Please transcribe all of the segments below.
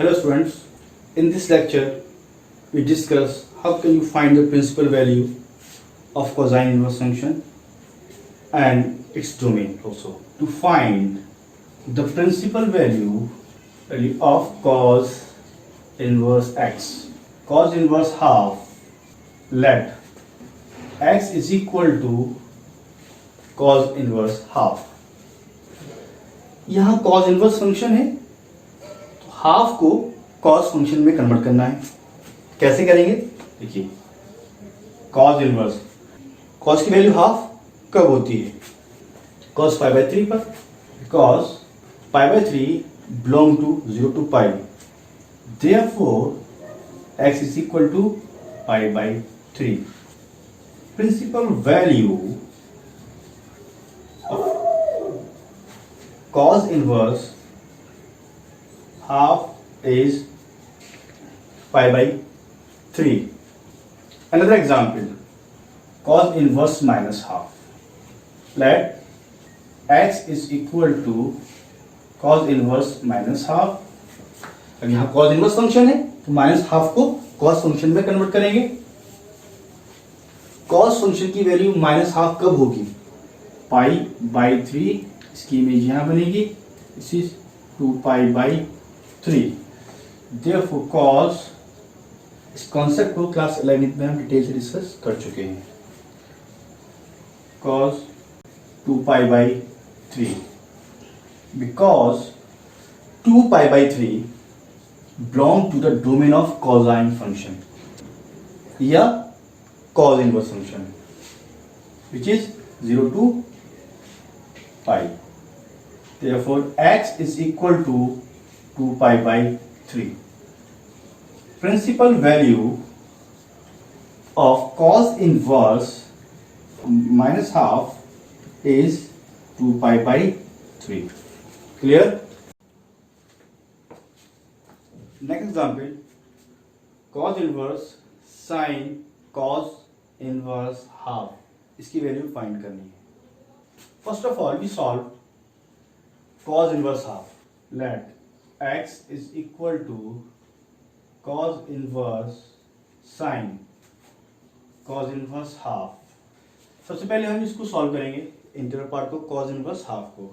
Hello students, in this lecture we discuss how can you find the principal value of cosine inverse function and its domain also. To find the principal value of cos inverse x, cos inverse half, let x is equal to cos inverse half. यहाँ cos inverse function है तो half को cos function में convert करना है. कैसे करेंगे देखिए, cos इनवर्स, cos की वैल्यू हाफ कब होती है? cos पाई बाई 3 पर, cos pi by 3 belong to 0 to pi, therefore x is equal to pi by 3. Principal value of cos inverse half is pi by 3. Another example, cos inverse minus half. Let x is equal to cos inverse minus half. अब यहाँ cos inverse function है तो minus half को cos function में convert करेंगे. cos function की value minus half कब होगी? Pi by 3. इसकी इमेज यहाँ बनेगी. This is 2 pi by 3. Therefore cos, इस कॉन्सेप्ट को क्लास 11 में हम डिटेल से डिस्कस कर चुके हैं. cos 2 pi by 3, because 2 pi by 3 belong to the domain of cosine function या cos inverse function which is 0 to pi. Therefore x is equal to 2 pi by 3. Principal value of cos inverse minus half is 2 pi by 3. Clear? Next example, cos inverse sin cos inverse half. इसकी value find करनी है. First of all, we solve cos inverse half. Let x is equal to cos inverse sin cos inverse half. सबसे पहले हम इसको solve करेंगे, interior part को, cos inverse half को,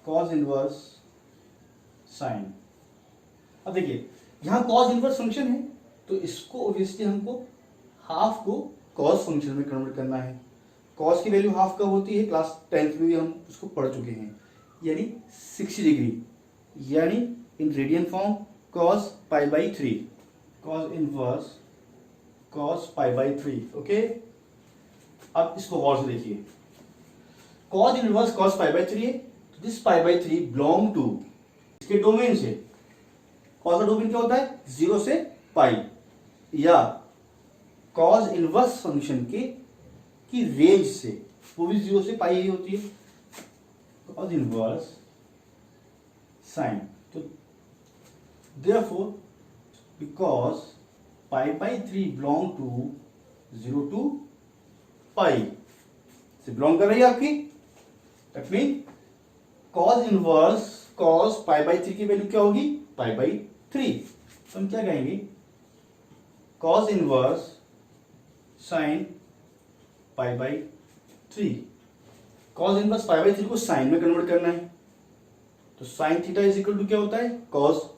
cos inverse sin. अब देखिए यहाँ cos inverse फंक्शन है तो इसको ऑब्वियसली हमको हाफ को cos फंक्शन में कन्वर्ट करना है. cos की वैल्यू हाफ कब होती है? क्लास 10th में भी हम उसको पढ़ चुके हैं, यानी 60 डिग्री, यानी in radian form cos pi by 3, cos inverse cos pi by 3. Okay, अब इसको गौर से देखिए, cos inverse cos pi by 3 है तो this pi by 3 belong to इसके डोमेन से. cos का डोमेन क्या होता है? 0 से पाई, या cos इनवर्स फंक्शन की रेंज से, वो भी 0 से पाई ही होती है. cos इनवर्स साइन, तो therefore because pi by 3 belong to 0 to pi से बिलोंग कर रही है आपकी, that mean cos inverse cos pi by 3 की वैल्यू क्या होगी? Pi by 3. तो हम क्या कहेंगे? cos inverse sine pi by 3. cos inverse pi by 3 को साइन में कन्वर्ट करना है तो sine theta is equal to क्या होता है? cos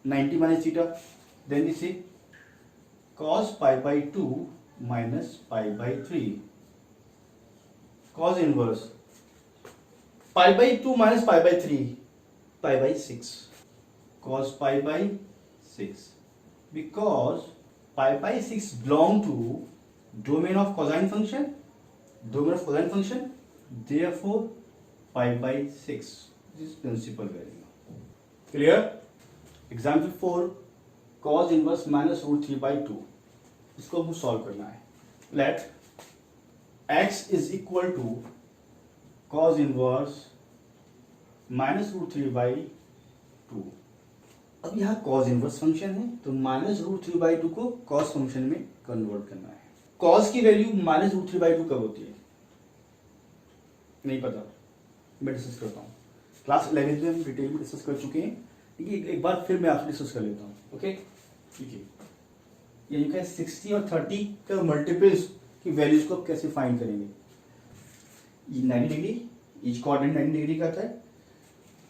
90 minus theta. Then this is cos pi by 2 minus pi by 3. cos inverse pi by 2 minus pi by 3, pi by 6. cos pi by 6, because pi by 6 belong to domain of cosine function, therefore pi by 6 is principal value. Clear? Example 4, cos inverse minus root 3 by 2. इसको हमको solve करना है. Let x is equal to cos inverse minus root 3 by 2. अब यहाँ cos inverse function है तो minus root 3 by 2 को cos function में कन्वर्ट करना है. cos की वैल्यू माइनस रूट 3 by 2 कब होती है? नहीं पता, मैं डिस्कस करता हूँ. क्लास 11 में हम डिटेल में डिस्कस कर चुके हैं. एक बार फिर मैं आपसे डिस्कस कर लेता हूँ। ओके, देखिए ये जो है 60 और 30 का मल्टीपल्स की वैल्यूज को आप कैसे फाइंड करेंगे। ये 90 डिग्री, ईच कोऑर्डिनेट 90 डिग्री का था,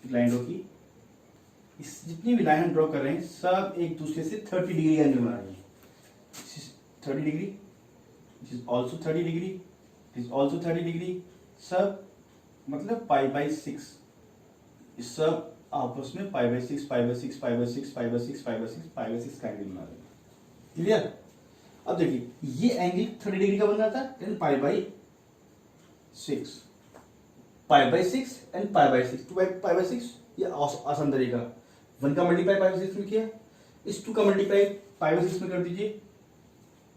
लाइन ड्रॉ की। इस जितनी भी लाइन हम ड्रॉ कर रहे हैं सब एक दूसरे से 30 डिग्री एंगल बना रही है। 30 degree, this is also 30 degree, this is also 30 degree, सब मतलब π/6, इस सब आपस में π/6 π/6 π/6 π/6 π/6 π/6 का एंगल बना रहे हैं। क्लियर। अब देखिए ये एंगल 30 डिग्री का बन रहा था, देन π/6 एंड π/6 2π/6, ये आसान तरीका। 1 का मल्टीप्लाई π/6 में किया, इस 2 का मल्टीप्लाई π/6 में कर दीजिए,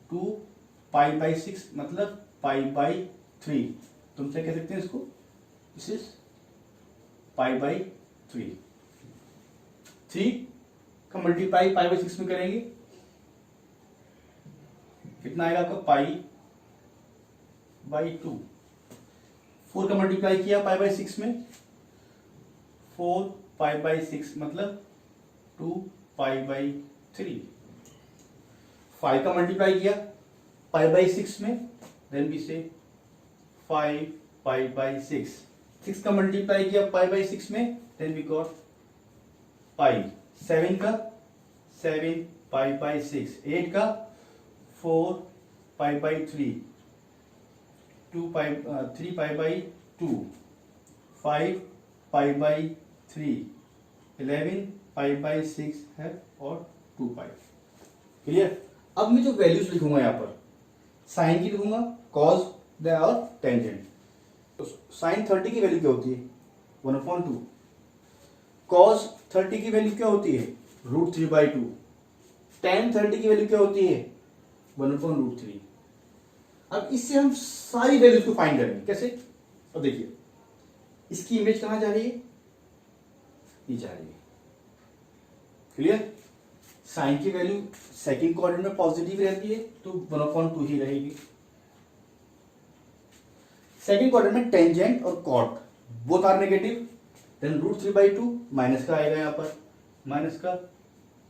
2π/6 मतलब π/3। तुमसे कह सकते हैं इसको, दिस इज π/3। 3 का मल्टीप्लाई π/6 में करेंगे, कितना आएगा आपका π/2। 4 का मल्टीप्लाई किया π/6 में, 4π/6 मतलब 2π/3। 5 का मल्टीप्लाई किया π/6 में, देन वी से 5π/6। 6 का मल्टीप्लाई किया π/6 में, देन वी गॉट π। 7 का 7π/6, 8 का 4π/3, 3π/2, 5π/3, 11π/6 है और 2π। क्लियर। अब मैं जो वैल्यूज लिखूंगा यहाँ पर, साइन की लिखूंगा, कॉस और टेंजेंट। तो साइन 30 की वैल्यू क्या होती है, 1/2। कॉस 30 की वैल्यू क्या होती है, √3/2। tan 30 की वैल्यू क्या होती है, 1/√3। अब इससे हम सारी वैल्यूज को फाइंड करेंगे। कैसे, अब देखिए इसकी इमेज कहां जा रही है, ये जा रही है। क्लियर। साइन की वैल्यू सेकंड क्वाड्रेंट में पॉजिटिव रहती है तो 1/2 ही रहेगी। सेकंड क्वाड्रेंट में टेंजेंट और cot both are negative, then √3/2 minus का आएगा यहाँ पर, माइनस का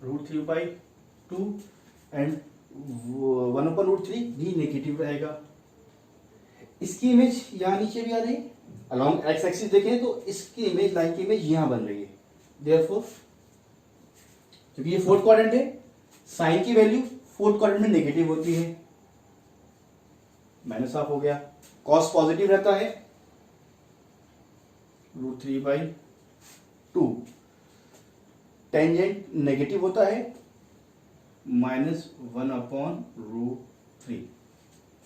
√3/2 एंड 1/√3 भी नेगेटिव रहेगा। इसकी इमेज यहाँ नीचे भी आ रही है, अलॉन्ग एक्स एक्सिस देखें तो इसकी इमेज, लाइन की इमेज यहाँ बन रही है। देयरफॉर क्योंकि ये फोर्थ क्वाड्रेंट है, साइन की वैल्यू फोर्थ क्वाड्रेंट में नेगेटिव होती है, माइनस हाफ हो गया। कॉस पॉजिटिव रहता है, √3/2। टेंजेंट नेगेटिव होता है, -1/√3।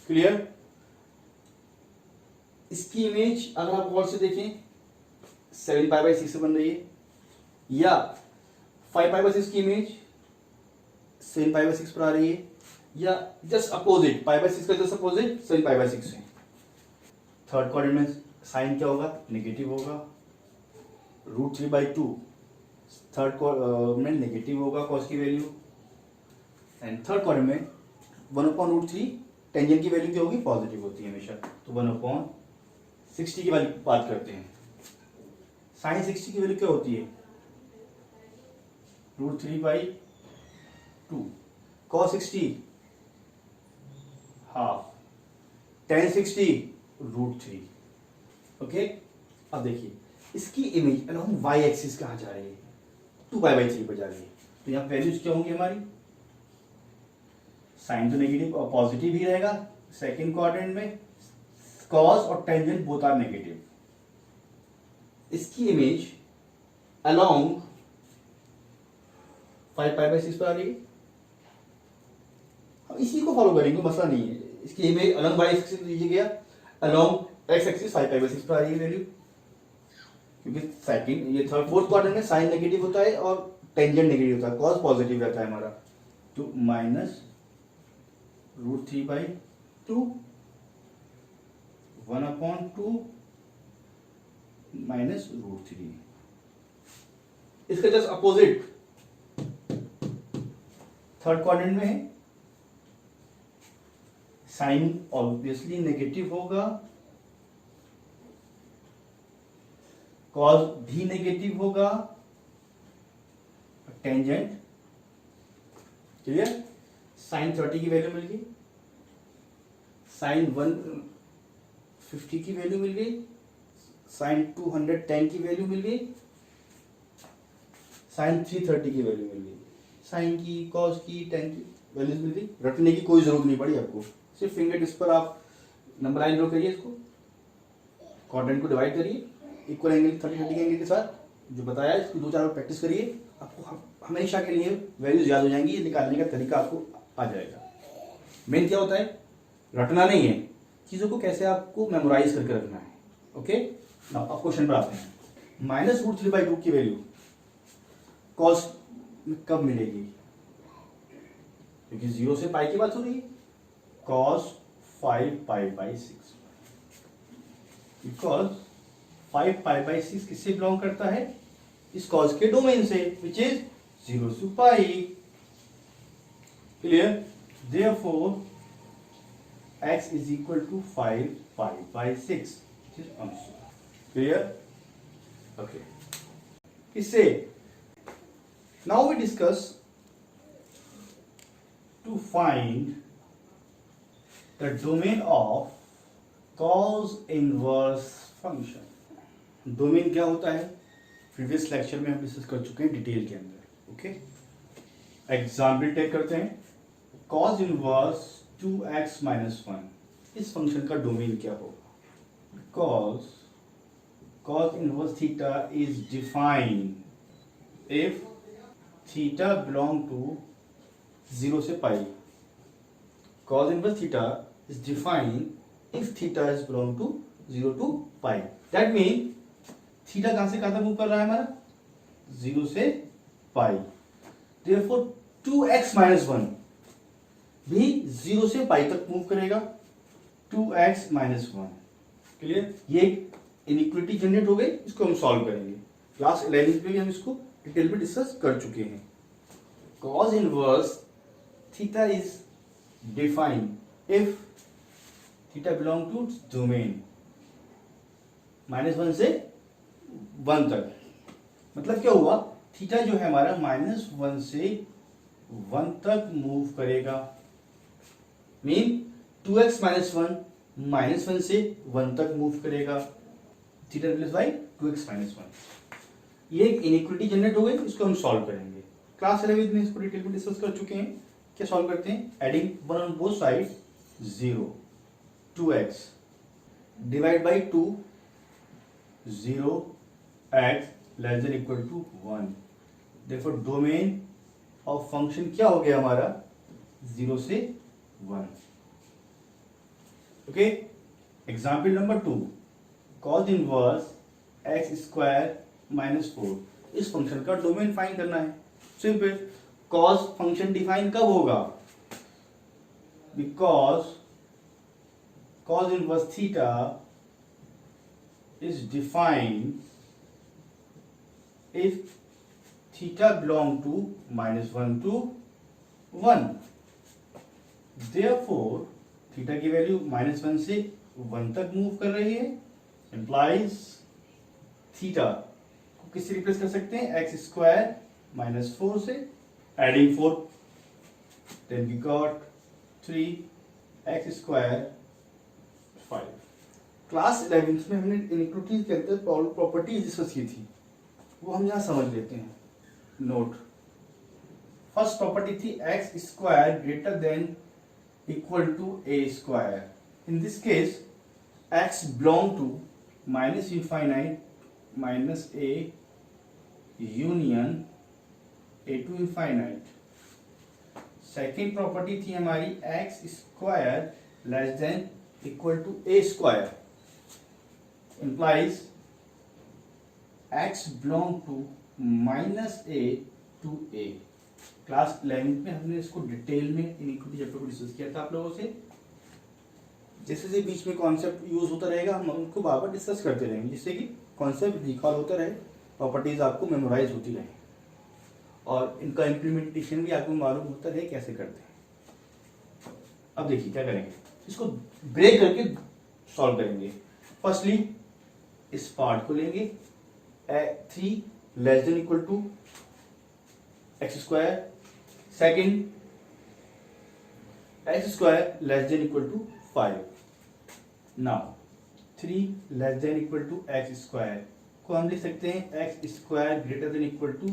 क्लियर। इसकी इमेज अगर आप गौर से देखें 7π/6 से बन रही है, या 5π/6 की इमेज 7π/6 पर आ रही है, या जस्ट अपोजिट π/6 का जस्ट अपोजिट 7π/6 है। थर्ड क्वाड्रेंट में साइन क्या होगा, नेगेटिव होगा, √3/2 थर्ड में नेगेटिव होगा कॉस की वैल्यू, एंड थर्ड क्वाड्रेंट में 1/√3 टेंजेंट की वैल्यू क्या होगी, पॉजिटिव होती है हमेशा। तो 1/60 की बात करते हैं। साइन 60 की वैल्यू क्या होती है, √3/2। cos 60 half, tan 60 √3। ओके। अब देखिए इसकी इमेज अलोंग y एक्सिस कहां जा रही है, 2π/3 पर जा रही है। तो यहाँ वैल्यूज क्या होंगी हमारी, साइन तो नेगेटिव और पॉजिटिव ही रहेगा सेकंड क्वाड्रेंट में, कॉस और टेंजेंट बोथ आर नेगेटिव। इसकी इमेज अलोंग 5π/6 पर आ रही है। हम इसी को फॉलो करेंगे, मसला नहीं है। इसकी इमेज अलोंग y एक्सिस लीजिए गया, अलोंग x एक्सिस 5π/6 पर आ रही है वैल्यू, क्योंकि सेकंड ये थर्ड फोर्थ क्वाड्रेंट में साइन नेगेटिव होता है और टेंजेंट नेगेटिव होता है, कॉस पॉजिटिव रहता है हमारा। तो -√3/2 1/2 -√3। इसका जस्ट अपोजिट थर्ड क्वाड्रेंट में है, साइन ऑब्वियसली नेगेटिव होगा, कॉस भी नेगेटिव होगा, टेंजेंट, क्लियर। साइन 30 की वैल्यू मिल गई, साइन 150 की वैल्यू मिल गई, साइन 210 की वैल्यू मिल गई, साइन 330 की वैल्यू मिल गई, साइन की, कॉस की, टेन की वैल्यूज मिल गई। रटने की कोई जरूरत नहीं पड़ी आपको, सिर्फ फिंगर टिप्स पर आप नंबर लाइन ड्रॉ करिए, इसको क्वाड्रेंट को डिवाइड करिए इक्वल एंगल 30 एंगल के साथ, जो बताया इसकी 2-4 बार प्रैक्टिस करिए, आपको हमेशा के लिए वैल्यूज याद हो जाएंगी, निकालने का तरीका आपको आ जाएगा। मेन क्या होता है, रटना नहीं है, चीजों को कैसे आपको मेमोराइज करके रखना है। ओके, नाउ अब क्वेश्चन पर आते हैं। -√3/2 की वैल्यू कॉस में कब मिलेगी, क्योंकि 0 से पाई की बात हो रही है। cos 5π/6, बिकॉज 5π/6 किससे बिलोंग करता है, इस cos के डोमेन से, which is 0 to pi. Clear, therefore x is equal to 5π/6, clear. Okay, इससे now we discuss to find the domain of cos inverse function। Domain क्या होता है, प्रीवियस लेक्चर में हम डिस्कस कर चुके हैं डिटेल के अंदर। ओके, एग्जाम्पल टेक करते हैं। cos इनवर्स 2x - 1, इस फंक्शन का डोमेन क्या होगा, cos inverse theta is defined if theta belong to 0 से pi. cos inverse theta is defined if theta is belong to 0 to pi. That mean theta कहां से कहां तक मूव कर रहा है हमारा, 0 से पाई। देयरफॉर 2x - 1 भी 0 से पाई तक मूव करेगा, 2x - 1। क्लियर, ये इनइक्वालिटी जनरेट हो गई, इसको हम सॉल्व करेंगे। क्लास 11 में भी हम इसको डिटेल में डिस्कस कर चुके हैं। cos inverse theta is defined if theta belong to domain -1 से 1 तक। मतलब क्या हुआ, थीटा जो है हमारा -1 से 1 तक मूव करेगा, मीन 2x - 1 -1 से 1 तक मूव करेगा, थीटा रिप्लेस बाय 2x - 1। ये एक इनइक्वालिटी जनरेट हो गई, इसको हम सॉल्व करेंगे। क्लास 11 में इसको डिटेल में डिस्कस कर चुके हैं। क्या सॉल्व करते हैं, adding 1 on both side 0, 2x divide by 2, 0x less than equal to 1। देखो डोमेन ऑफ फंक्शन क्या हो गया हमारा, 0 से 1। Okay, example number 2, cos inverse x² - 4, इस फंक्शन का डोमेन फाइंड करना है। सिंपल, cos फंक्शन डिफाइन कब होगा, because cos inverse theta is defined if theta belong to -1 to 1। Therefore theta की वैल्यू -1 से 1 तक मूव कर रही है, इंप्लाइज थीटा को किससे रिप्लेस कर सकते हैं, x² - 4 से, adding 4, then we got 3x² 5। Class 11 में हमने इनइक्वालिटीज के अंदर प्रॉपर्टीज डिस्कस की थी, वो हम यहाँ समझ लेते हैं। नोट, फर्स्ट प्रॉपर्टी थी x² greater than equal to a²। In this case x belong to -∞ -a union a to infinite। Second property थी हमारी x² less than equal to a², implies x belong to -a to a। Class 11 में हमने इसको detail में inequality chapter को discuss किया था आप लोगों से। जैसे जैसे बीच में कॉन्सेप्ट यूज होता रहेगा, हम उनको बार बार डिस्कस करते रहेंगे, जिससे कि कॉन्सेप्ट रिकॉल होता रहे, प्रॉपर्टीज आपको मेमोराइज होती रहे और इनका इम्प्लीमेंटेशन भी आपको मालूम होता रहे कैसे करते हैं। अब देखिए क्या करेंगे, इसको ब्रेक करके सॉल्व करेंगे। फर्स्टली इस पार्ट को लेंगे, 3 less than equal to x square, second x square less than equal to 5। Now 3 less than equal to x square को हम लिख सकते हैं x square greater than equal to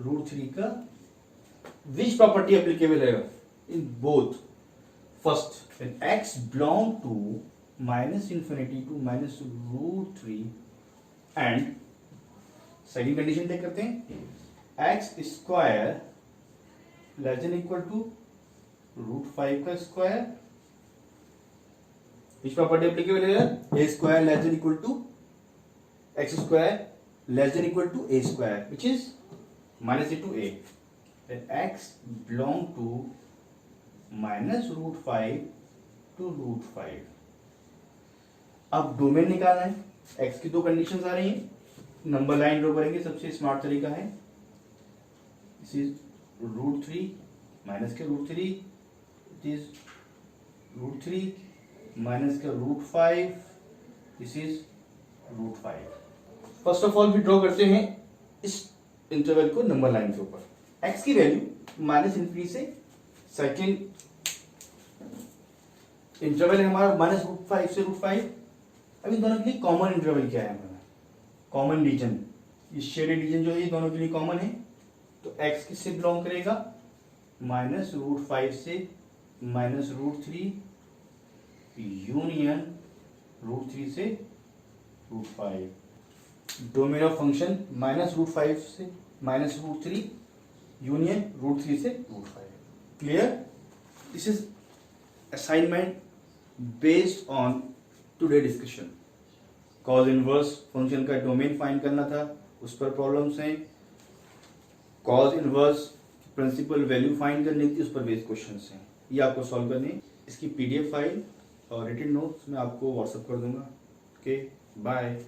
√3 का विच प्रॉपर्टी एप्लीकेबल है in both. First, when x belong to minus infinity to minus √3 and second condition take करते हैं x square less than equal to √5 का स्क्वायर, विच प्रॉपर्टी एप्लीकेबल है a square less than equal to x square less than equal to a square which is minus a to a. then x belong to minus √5 to √5। अब domain निकालना है, x की दो conditions आ रही हैं, number line draw करेंगे। सबसे smart तरीका है दिस इज √3 माइनस के √3, इट इज √3 माइनस का √5, this is √5। First of all भी ड्रॉ करते हैं इस इंटरवल को नंबर लाइन के ऊपर। x की वैल्यू माइनस इन्फिनिटी से, सेकेंड इंटरवल है हमारा माइनस √5 से √5। अब इन दोनों के लिए कॉमन इंटरवल क्या है हमारा, कॉमन रीजन, ये शेडेड रीजन जो है ये दोनों के लिए कॉमन है। तो x किससे बिलोंग करेगा, माइनस √5 से माइनस √3 यूनियन √3 से √5। डोमेन ऑफ फंक्शन माइनस √5 से माइनस √3 यूनियन √3 से √5। Clear? This is assignment based on today discussion. Cos inverse function का डोमेन फाइंड करना था, उस पर प्रॉब्लम्स हैं। Cos inverse principal value find करनी थी, उस पर बेस्ड क्वेश्चंस हैं, ये आपको सॉल्व करने। इसकी पीडीएफ फाइल और रिटन नोट्स मैं आपको व्हाट्सएप कर दूंगा। Okay, bye.